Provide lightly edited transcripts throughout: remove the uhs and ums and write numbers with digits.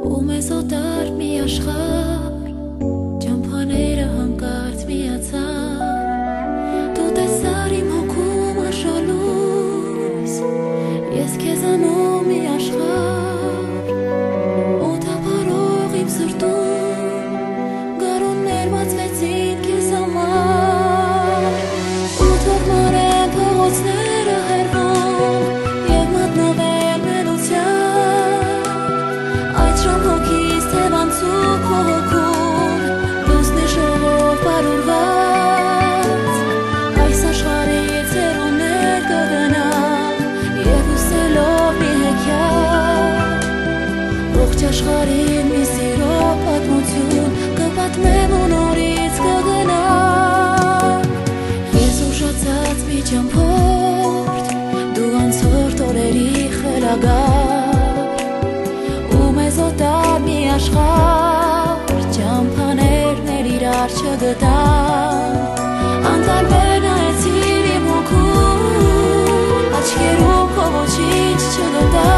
ու մեզ օտար մի աշխարհ, ճամփաները հանկարծ միացան, դու տեսար իմ հոգում արշալույս, ես քեզանում մի աշխարհ, օդափառող իմ սրտում, գարուններ բացվեցին քեզ համար, ու թող մարեն փողոցները հեռվում, և մատնվեն մենության, այդ ժամհոգիս թևանցու քո հոգում, լուսնի շողով պարուրված, այս աշխարհից հեռուներ կգնամ, և հուսելով մի հեքիաթ, ողջ աշխարհին մի սիրո պատմություն կպատմեմ ու նորից կգնամ, ես ուշացած մի ճամփորդ, դու անցորդ օրերի խելագար, ու մեզ օտար մի աշխարհ, ճամփաներն էլ իրար չգտան, անտարբեր նայեցիր իմ հոգում, աչքերում քո ոչինչ չգտա,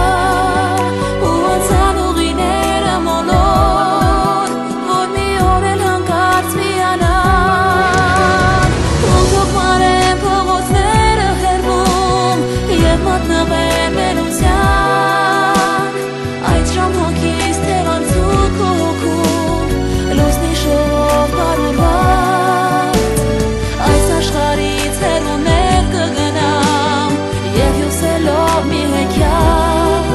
ու անցան ուղիները մոլոր, որ մի օր էլ հանկարծ միանան, ու թող մարեն փողոցները հեռվում, և մատնվեն մենության, այդ ժամհոգիս թևանցու քո հոգում, լուսնի շողով պարուրված, այս աշխարհից հեռուներ կգնամ, և հյուսելով մի հեքիաթ,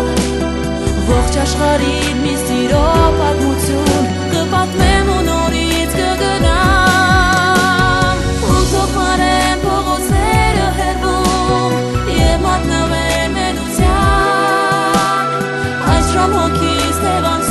ողջ աշխարհին մի սիրո պատմություն կպատմեմ ու նորից կգնամ, ու թող մարեն փողոցները հեռվում, և մատնվեն մենության, այս ժամհոգիս թևանցու